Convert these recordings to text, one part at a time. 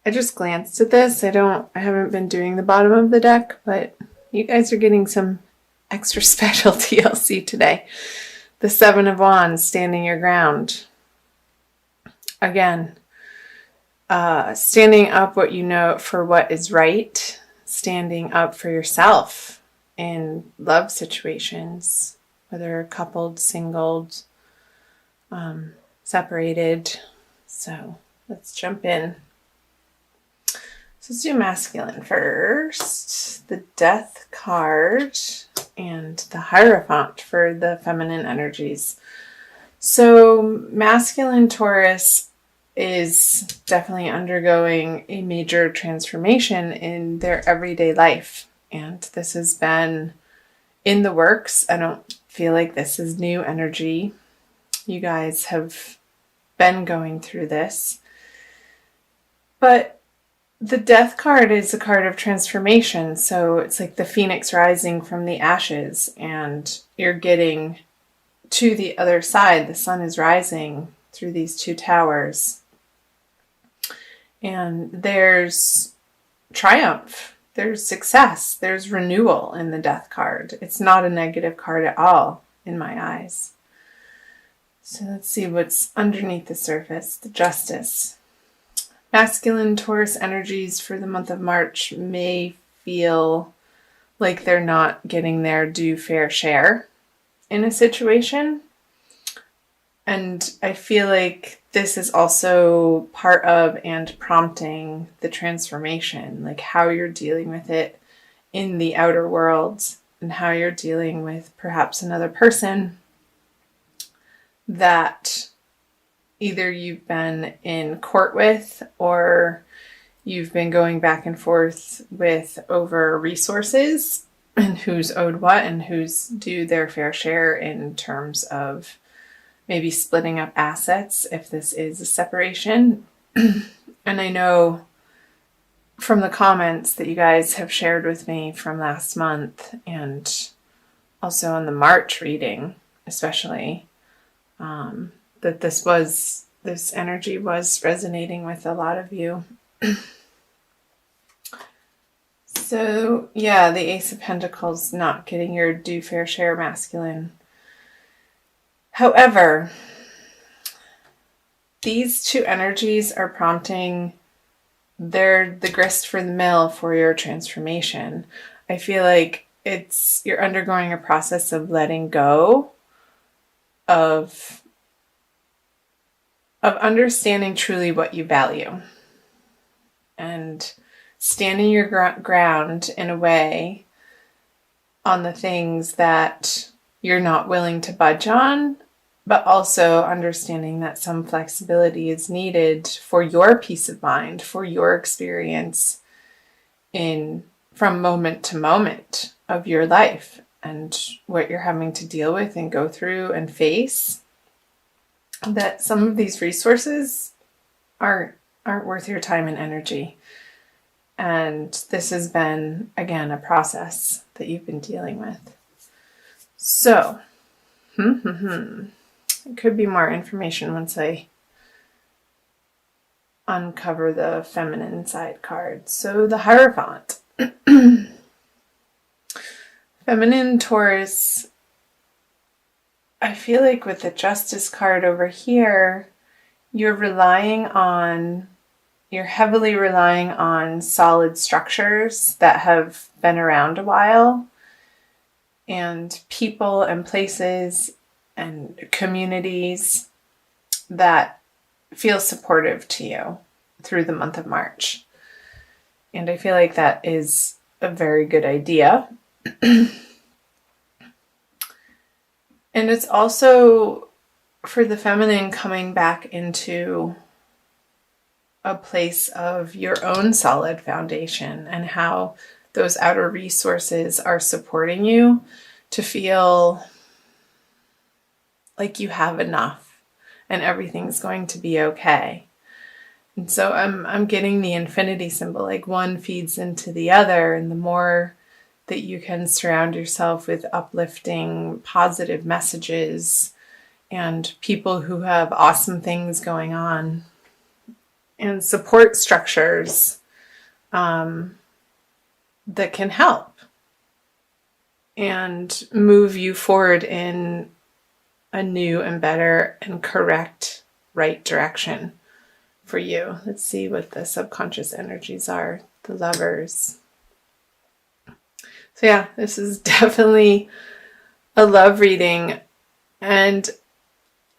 I just glanced at this. I haven't been doing the bottom of the deck, but you guys are getting some extra special TLC today. The Seven of Wands, standing your ground. Again, standing up what you know for what is right, standing up for yourself in love situations, whether coupled, singled, separated. So let's jump in. So let's do masculine first. The Death card and the Hierophant for the feminine energies. So masculine Taurus is definitely undergoing a major transformation in their everyday life. And this has been in the works. I don't feel like this is new energy. You guys have been going through this. But the Death card is a card of transformation. So it's like the phoenix rising from the ashes, and you're getting to the other side. The sun is rising through these two towers. And there's triumph, there's success, there's renewal in the Death card. It's not a negative card at all in my eyes. So let's see what's underneath the surface. The Justice. Masculine Taurus energies for the month of March may feel like they're not getting their due fair share in a situation. And I feel like this is also part of and prompting the transformation, like how you're dealing with it in the outer world and how you're dealing with perhaps another person that either you've been in court with or you've been going back and forth with over resources and who's owed what and who's due their fair share in terms of maybe splitting up assets if this is a separation. And I know from the comments that you guys have shared with me from last month and also on the March reading especially, that this energy was resonating with a lot of you. So yeah, the Ace of Pentacles, not getting your due fair share, masculine. However, these two energies are prompting, they're the grist for the mill for your transformation. I feel like you're undergoing a process of letting go of understanding truly what you value and standing your ground in a way on the things that you're not willing to budge on, but also understanding that some flexibility is needed for your peace of mind, for your experience from moment to moment of your life and what you're having to deal with and go through and face. That some of these resources aren't worth your time and energy. And this has been, again, a process that you've been dealing with. So, it could be more information once I uncover the feminine side card. So the Hierophant. Feminine Taurus, I feel like with the Justice card over here, you're heavily relying on solid structures that have been around a while, and people and places and communities that feel supportive to you through the month of March. And I feel like that is a very good idea. And it's also for the feminine coming back into a place of your own solid foundation and how those outer resources are supporting you to feel like you have enough and everything's going to be okay. And so I'm getting the infinity symbol, like one feeds into the other, and the more that you can surround yourself with uplifting, positive messages and people who have awesome things going on, and support structures that can help and move you forward in a new and better and correct right direction for you. Let's see what the subconscious energies are. The Lovers. So yeah, this is definitely a love reading. And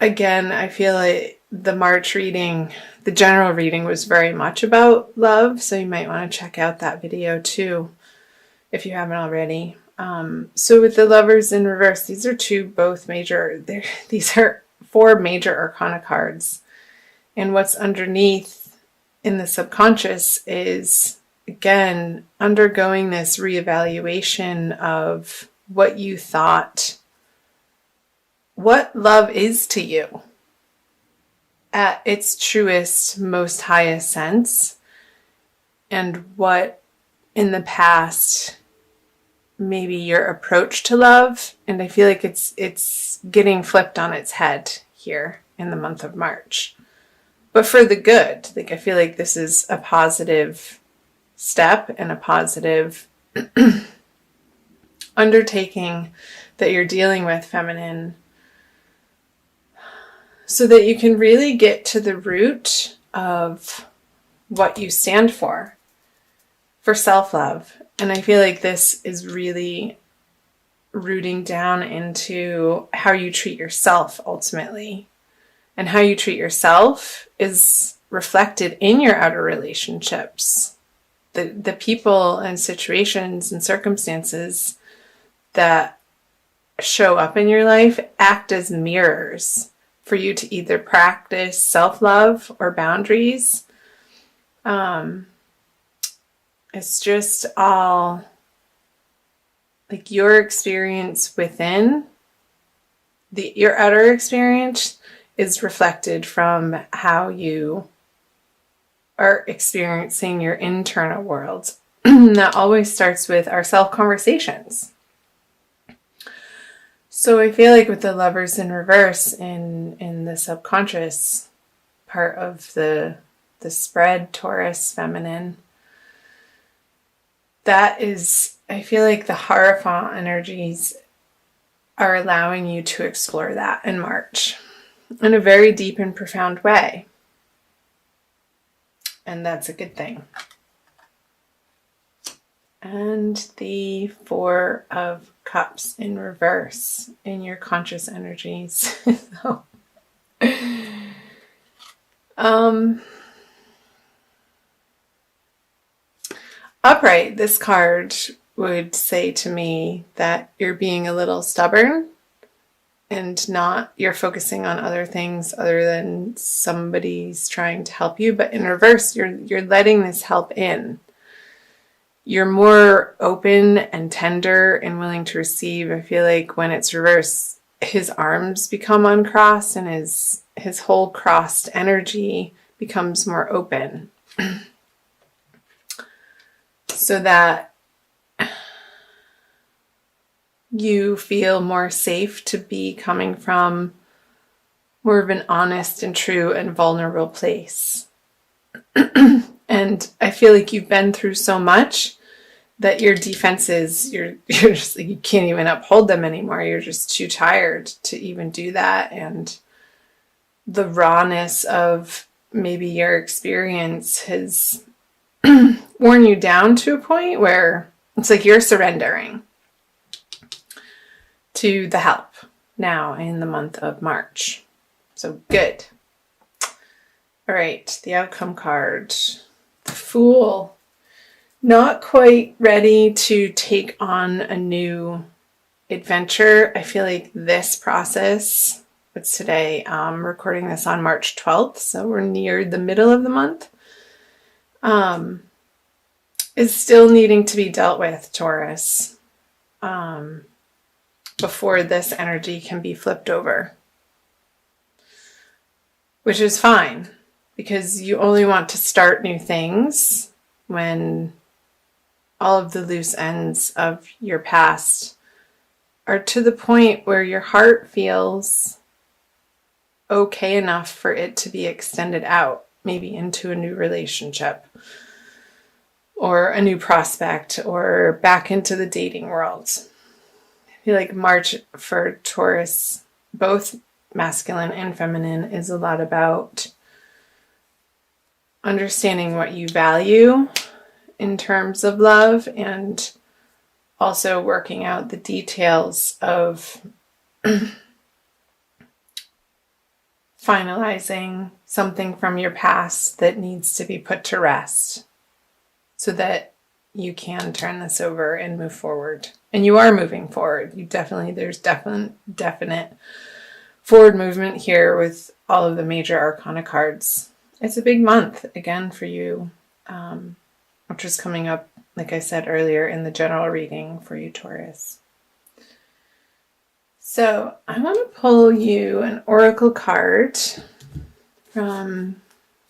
again, I feel like the March reading, the general reading, was very much about love. So you might want to check out that video too, if you haven't already. So with the Lovers in reverse, these are these are 4 major arcana cards. And what's underneath in the subconscious is, again, undergoing this reevaluation of what you thought, what love is to you at its truest, most highest sense, and what in the past maybe your approach to love. And I feel like it's getting flipped on its head here in the month of March, but for the good. Like, I feel like this is a positive step and a positive undertaking that you're dealing with, feminine, so that you can really get to the root of what you stand for self-love. And I feel like this is really rooting down into how you treat yourself ultimately. And how you treat yourself is reflected in your outer relationships. The people and situations and circumstances that show up in your life act as mirrors for you to either practice self-love or boundaries. It's just all like your experience within, your outer experience is reflected from how you are experiencing your internal world. That always starts with our self-conversations. So I feel like with the Lovers in reverse in the subconscious part of the spread, Taurus, feminine, that is, I feel like the Hierophant energies are allowing you to explore that in March in a very deep and profound way. And that's a good thing. And the 4 of Cups in reverse in your conscious energies. So, upright, this card would say to me that you're being a little stubborn and you're focusing on other things other than somebody's trying to help you. But in reverse, you're letting this help in. You're more open and tender and willing to receive. I feel like when it's reversed, his arms become uncrossed and his whole crossed energy becomes more open. So that you feel more safe to be coming from more of an honest and true and vulnerable place. And I feel like you've been through so much that your defenses, you're just like, you can't even uphold them anymore. You're just too tired to even do that. And the rawness of maybe your experience has worn you down to a point where it's like you're surrendering to the help now in the month of March. So good. All right, the outcome card. The Fool. Not quite ready to take on a new adventure. I feel like this process, it's today, I'm recording this on March 12th, so we're near the middle of the month, is still needing to be dealt with, Taurus, before this energy can be flipped over. Which is fine, because you only want to start new things when all of the loose ends of your past are to the point where your heart feels okay enough for it to be extended out. maybe into a new relationship or a new prospect or back into the dating world. I feel like March for Taurus, both masculine and feminine, is a lot about understanding what you value in terms of love and also working out the details of finalizing something from your past that needs to be put to rest so that you can turn this over and move forward. And you are moving forward. There's definite forward movement here with all of the major arcana cards. It's a big month again for you, which is coming up, like I said earlier, in the general reading for you, Taurus. So I want to pull you an oracle card from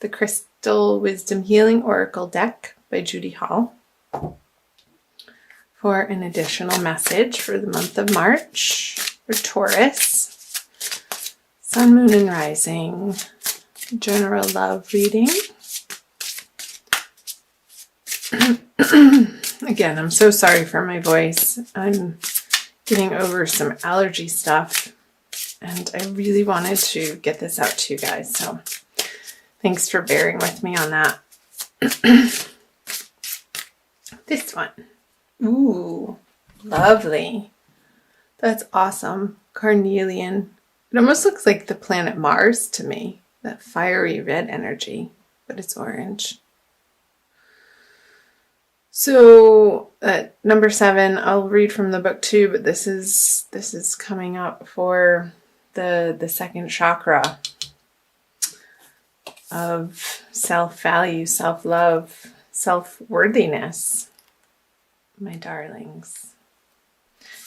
the Crystal Wisdom Healing Oracle deck by Judy Hall for an additional message for the month of March for Taurus. Sun, Moon, and Rising. General love reading. Again, I'm so sorry for my voice. I'm getting over some allergy stuff, and I really wanted to get this out to you guys, so thanks for bearing with me on that. This one. Ooh, lovely. That's awesome. Carnelian. It almost looks like the planet Mars to me. That fiery red energy, but it's orange. So number 7, I'll read from the book too, but this is coming up for the second chakra of self-value, self-love, self-worthiness, my darlings,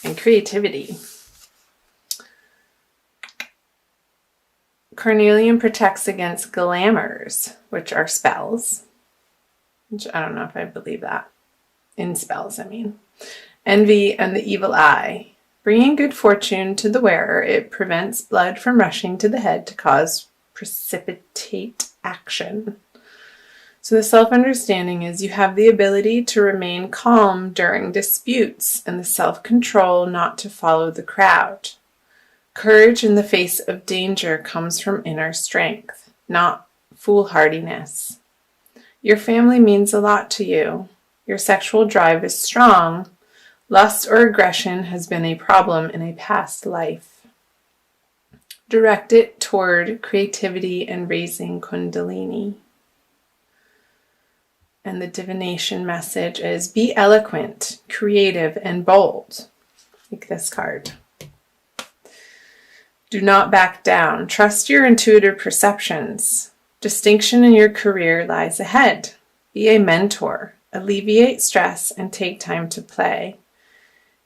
and creativity. Carnelian protects against glamours, which are spells, which I don't know if I believe that. In spells, I mean. Envy and the evil eye. Bringing good fortune to the wearer, it prevents blood from rushing to the head to cause precipitate action. So the self-understanding is you have the ability to remain calm during disputes and the self-control not to follow the crowd. Courage in the face of danger comes from inner strength, not foolhardiness. Your family means a lot to you. Your sexual drive is strong. Lust or aggression has been a problem in a past life. Direct it toward creativity and raising Kundalini. And the divination message is be eloquent, creative, and bold. Like this card. Do not back down. Trust your intuitive perceptions. Distinction in your career lies ahead. Be a mentor. Alleviate stress and take time to play.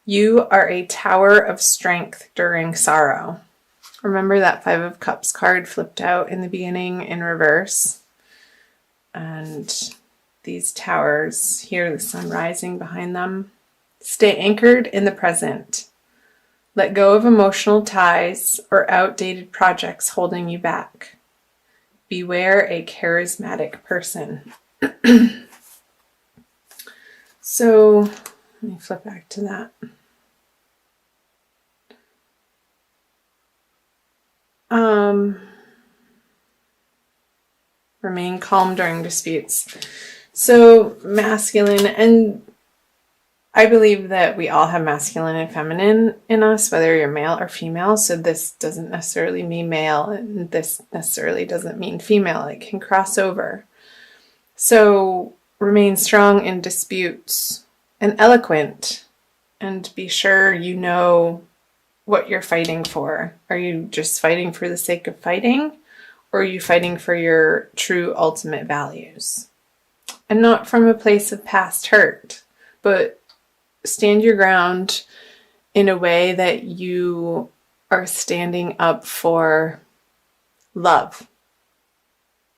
You are a tower of strength during sorrow. Remember that 5 of Cups card flipped out in the beginning in reverse? And these towers, here the sun rising behind them. Stay anchored in the present. Let go of emotional ties or outdated projects holding you back. Beware a charismatic person. So, let me flip back to that. Remain calm during disputes. So, masculine, and I believe that we all have masculine and feminine in us, whether you're male or female. So this doesn't necessarily mean male, and this necessarily doesn't mean female. It can cross over. So remain strong in disputes and eloquent, and be sure you know what you're fighting for. Are you just fighting for the sake of fighting, or are you fighting for your true ultimate values? And not from a place of past hurt, but stand your ground in a way that you are standing up for love